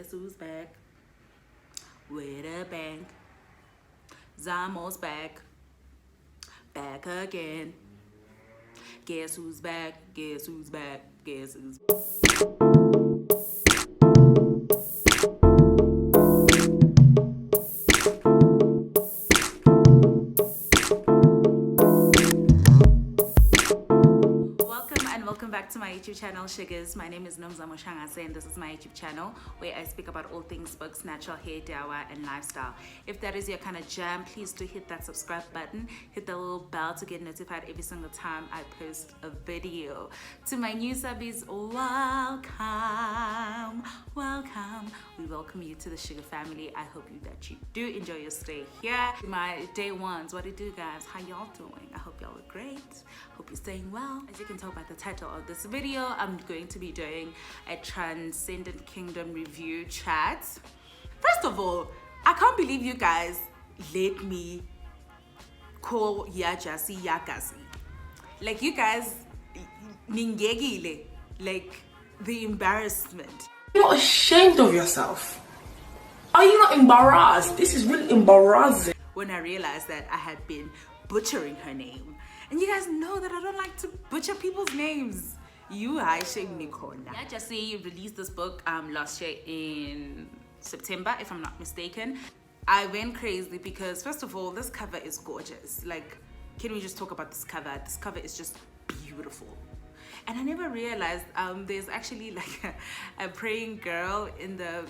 Guess who's back? With a bang. Zamo's back. Back again. Guess who's back? Guess who's back? Guess who's back? Welcome back to my YouTube channel, SHUGAS. My name is SHUGAS, and this is my YouTube channel where I speak about all things books, natural hair, dawa, and lifestyle. If that is your kind of jam, please do hit that subscribe button, hit the little bell to get notified every single time I post a video. To my new subbies, welcome. We welcome you to the Sugar family. I hope that you do enjoy your stay here. My day ones, what do you do, guys? How y'all doing? I hope y'all are great. Hope you're staying well. As you can tell by the title of this video, I'm going to be doing a Transcendent Kingdom review chat. First of all, I can't believe you guys let me call Yaa Gyasi Yaa Gyasi. Like, you guys, ningegile, like the embarrassment. You're not ashamed of yourself. Are you not embarrassed? This is really embarrassing. When I realized that I had been butchering her name. And you guys know that I don't like to butcher people's names. Yaa Gyasi released this book last year in September, if I'm not mistaken. I went crazy because, first of all, this cover is gorgeous. Like, can we just talk about this cover? This cover is just beautiful. And I never realized there's actually like a praying girl in the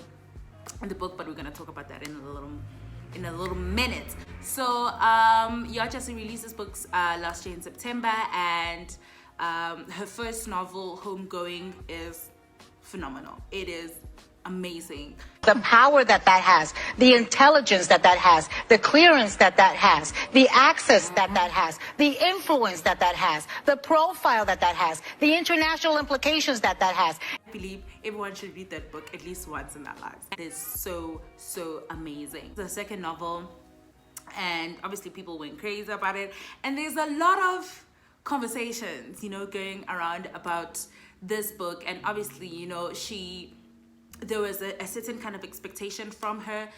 book, but we're gonna talk about that in a little minute. So Yaa Gyasi released this book last year in September, and her first novel, Homegoing, is phenomenal. It is amazing. The power that has, the intelligence that has, the clearance that has, the access that has, the influence that has, the profile that has, the international implications that has. I believe everyone should read that book at least once in their lives. It is so amazing. The second novel, and obviously people went crazy about it, and there's a lot of conversations, going around about this book. And obviously, there was a certain kind of expectation from her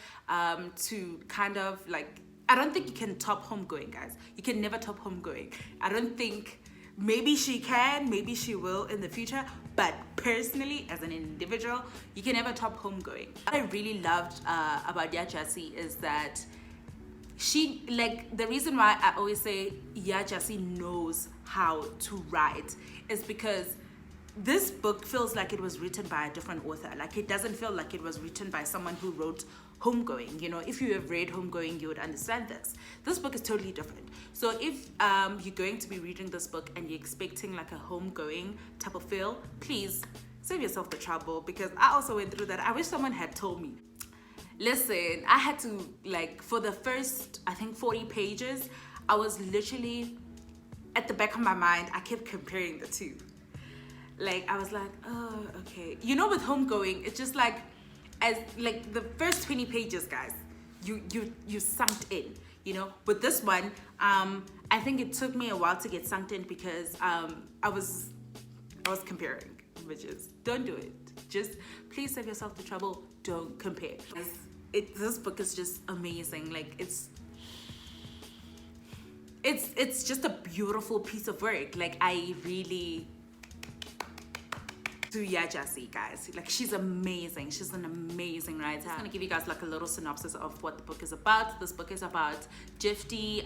to kind of like, I don't think you can top Homegoing, guys. You can never top Homegoing. I don't think, maybe she can, maybe she will in the future, but personally, as an individual, you can never top Homegoing. What I really loved about Yaa Gyasi is that she, like, the reason why I always say Yaa Gyasi knows how to write is because this book feels like it was written by a different author. Like, it doesn't feel like it was written by someone who wrote Homegoing. If you have read Homegoing, you would understand this. This book is totally different. So if you're going to be reading this book and you're expecting like a Homegoing type of feel, please save yourself the trouble, because I also went through that. I wish someone had told me. Listen, I had to, like, for the first, I think 40 pages, I was literally, at the back of my mind, I kept comparing the two. Like, I was like, oh, okay. With Homegoing, it's just like, as like the first 20 pages, guys, you sunk in, But this one, I think it took me a while to get sunk in because I was comparing, which is, don't do it. Just please save yourself the trouble. Don't compare. This book is just amazing. Like, it's just a beautiful piece of work. Like, I really to Yaa Gyasi, guys. Like, she's amazing. She's an amazing writer. I'm gonna give you guys like a little synopsis of what the book is about. This book is about Gyasi.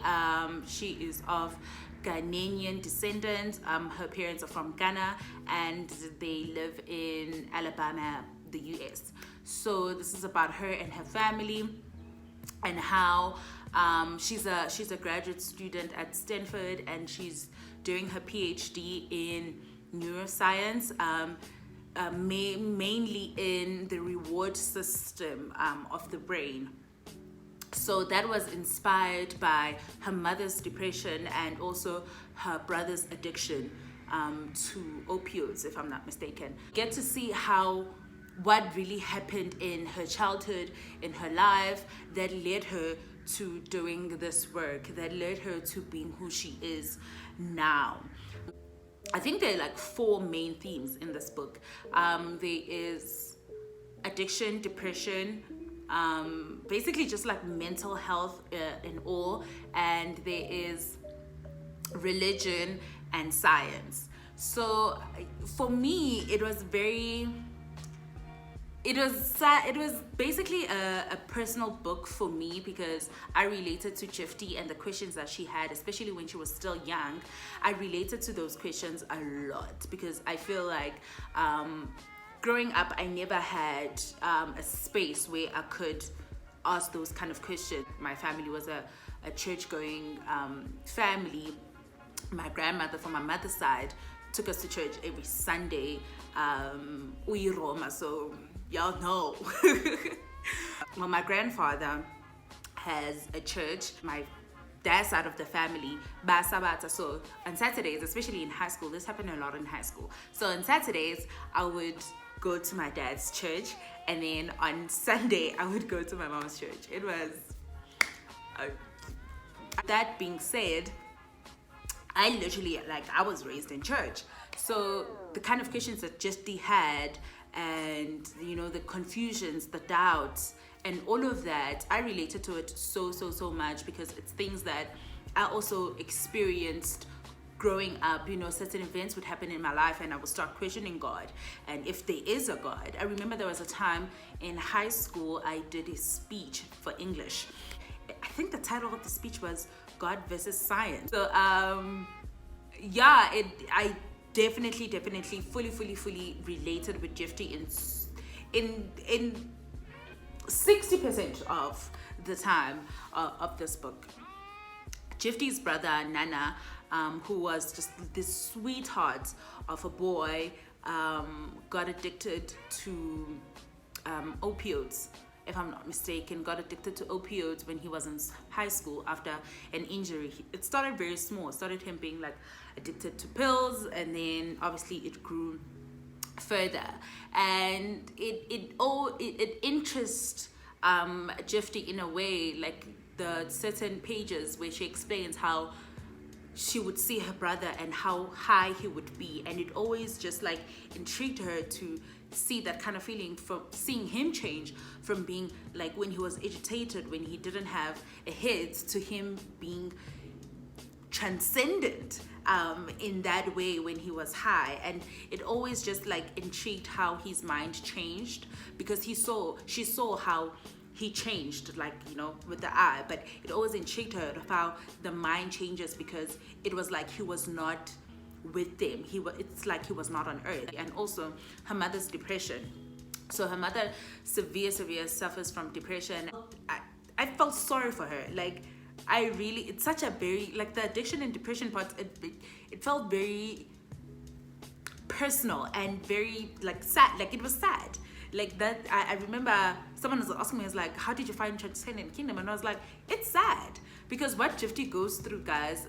She is of Ghanaian descent. Her parents are from Ghana, and they live in Alabama, the US. So this is about her and her family, and how she's a graduate student at Stanford, and she's doing her PhD in neuroscience, mainly in the reward system of the brain. So that was inspired by her mother's depression and also her brother's addiction to opioids, if I'm not mistaken. Get to see what really happened in her childhood, in her life, that led her to doing this work, that led her to being who she is now. I think there are like 4 main themes in this book. There is addiction, depression, basically just like mental health in all, and there is religion and science. So for me, it was basically a personal book for me, because I related to Jifty and the questions that she had, especially when she was still young. I related to those questions a lot, because I feel like growing up, I never had a space where I could ask those kind of questions. My family was a church-going family. My grandmother from my mother's side took us to church every Sunday. Roma, so y'all know. Well, my grandfather has a church. My dad's side of the family, Basabata. So on Saturdays, especially in high school, this happened a lot in high school. So on Saturdays, I would go to my dad's church, and then on Sunday, I would go to my mom's church. It was... That being said, I literally, I was raised in church. So the kind of questions that Jifty had, and, the confusions, the doubts, and all of that, I related to it so much, because it's things that I also experienced growing up. Certain events would happen in my life, and I would start questioning God, and if there is a God. I remember there was a time in high school I did a speech for English. I think the title of the speech was God versus Science. So I definitely fully related with Jifty in 60% of the time of this book. Jifty's brother Nana, who was just this sweetheart of a boy, got addicted to opioids, if I'm not mistaken, got addicted to opioids when he was in high school after an injury. It started very small. It started him being addicted to pills, and then obviously it grew further, and it interests Jifty in a way, the certain pages where she explains how she would see her brother and how high he would be, and it always just intrigued her to see that kind of feeling from seeing him change from being when he was agitated, when he didn't have a head, to him being transcendent in that way when he was high. And it always just intrigued how his mind changed, because she saw how he changed with the eye, but it always intrigued her of how the mind changes, because it was he was not with them. It's he was not on earth. And also her mother's depression. So her mother severe suffers from depression. I felt sorry for her. It's such a very the addiction and depression part, it felt very personal and very sad. It was sad. That I remember someone was asking me, how did you find Transcendent Kingdom? And I was like, it's sad, because what Jifty goes through, guys,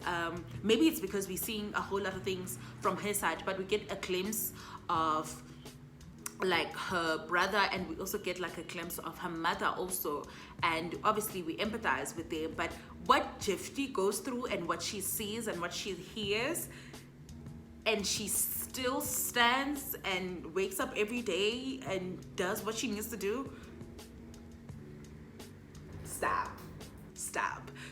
maybe it's because we're seeing a whole lot of things from her side, but we get a glimpse of her brother, and we also get a glimpse of her mother also, and obviously we empathize with them. But what Jifty goes through, and what she sees, and what she hears, and she still stands and wakes up every day and does what she needs to do. Stop.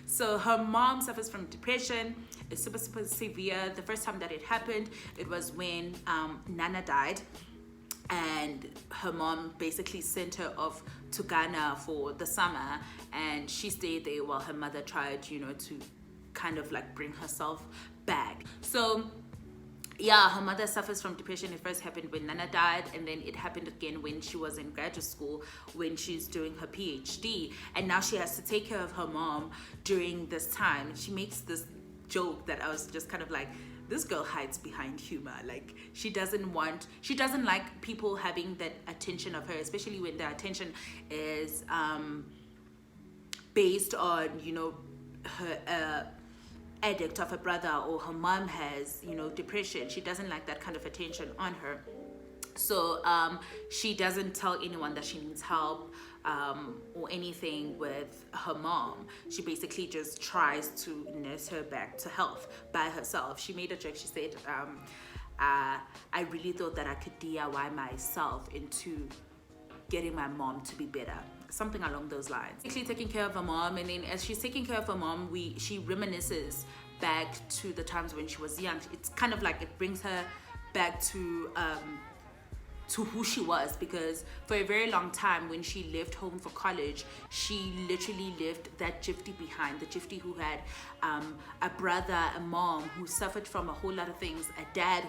So her mom suffers from depression. It's super severe. The first time that it happened, it was when Nana died, and her mom basically sent her off to Ghana for the summer, and she stayed there while her mother tried to kind of bring herself back. So her mother suffers from depression. It first happened when Nana died, and then it happened again when she was in graduate school, when she's doing her PhD, and now she has to take care of her mom during this time. She makes this joke that I was just kind of this girl hides behind humor. She doesn't like people having that attention of her, especially when the attention is based on her addict of a brother, or her mom has depression. She doesn't like that kind of attention on her. So she doesn't tell anyone that she needs help or anything with her mom. She basically just tries to nurse her back to health by herself. She made a joke. She said, I really thought that I could DIY myself into getting my mom to be better, something along those lines. Actually taking care of her mom, and then as she's taking care of her mom, she reminisces back to the times when she was young. It's kind of like it brings her back to who she was, because for a very long time when she left home for college, she literally left that Gypsy behind, the Gypsy who had a brother, a mom who suffered from a whole lot of things, a dad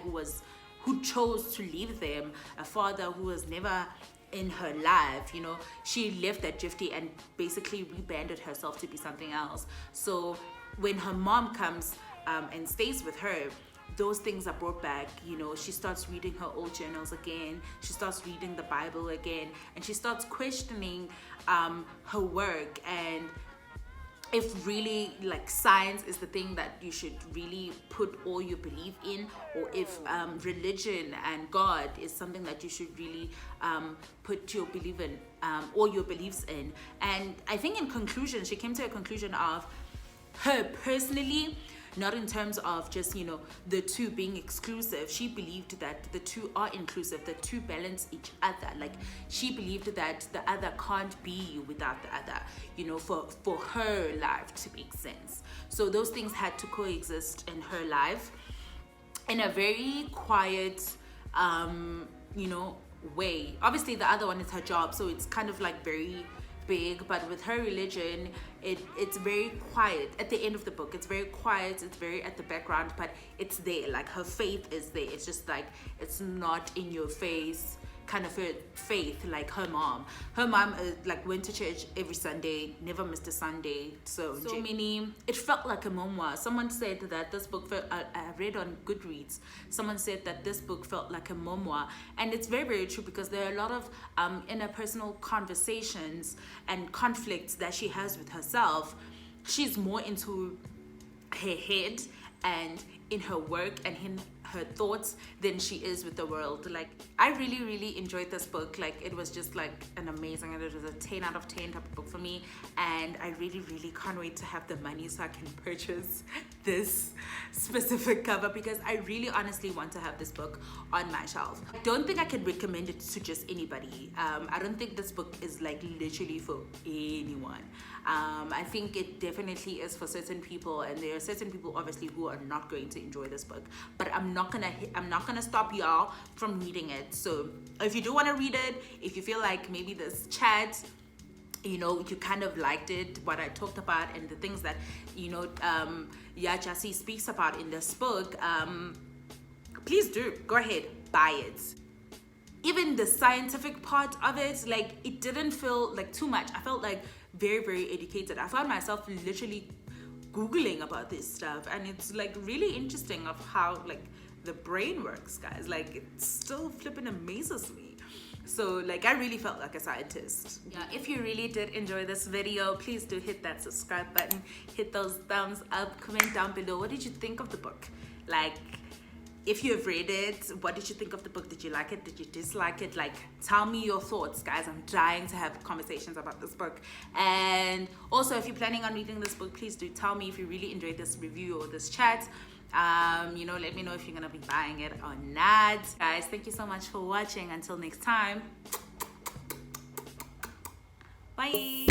who chose to leave them, a father who was never in her life. You know, she left that Gypsy and basically rebranded herself to be something else. So when her mom comes and stays with her, those things are brought back. You know, she starts reading her old journals again, she starts reading the Bible again, and she starts questioning her work, and if really like science is the thing that you should really put all your belief in, or if religion and God is something that you should really put your belief in, all your beliefs in. And I think in conclusion, she came to a conclusion of her personally, not in terms of just, you know, the two being exclusive. She believed that the two are inclusive, the two balance each other. Like, she believed that the other can't be without the other, you know, for her life to make sense. So those things had to coexist in her life in a very quiet, you know, way. Obviously the other one is her job, so it's kind of like very big, but with her religion, it's very quiet. At the end of the book, it's very quiet, it's very at the background, but it's there. Like, her faith is there. It's just like, it's not in your face kind of her faith, like her mom. Her mom like went to church every Sunday, never missed a Sunday. So many, it felt like a memoir. Someone said that this book felt, I read on Goodreads, someone said that this book felt like a memoir, and it's very, very true, because there are a lot of interpersonal conversations and conflicts that she has with herself. She's more into her head and in her work and in her thoughts than she is with the world. Like, I really, really enjoyed this book. Like, it was just like an amazing, and it was a 10 out of 10 type of book for me, and I really, really can't wait to have the money so I can purchase this specific cover, because I really honestly want to have this book on my shelf. I don't think I can recommend it to just anybody. I don't think this book is like literally for anyone. I think it definitely is for certain people, and there are certain people obviously who are not going to enjoy this book, but I'm not gonna stop y'all from reading it. So if you do want to read it, if you feel like maybe this chat, you know, you kind of liked it, what I talked about and the things that, you know, Yaa Gyasi speaks about in this book, please do go ahead, buy it. Even the scientific part of it, like, it didn't feel like too much. I felt like very, very educated. I found myself literally Googling about this stuff, and it's like really interesting of how like the brain works, guys. Like, it still flipping amazes me. So like, I really felt like a scientist. Yeah, if you really did enjoy this video, please do hit that subscribe button, hit those thumbs up, comment down below, what did you think of the book? Like, if you have read it, what did you think of the book? Did you like it? Did you dislike it? Like, tell me your thoughts, guys. I'm dying to have conversations about this book. And also, if you're planning on reading this book, please do tell me if you really enjoyed this review or this chat. You know, let me know if you're gonna be buying it or not. Guys, thank you so much for watching. Until next time, bye.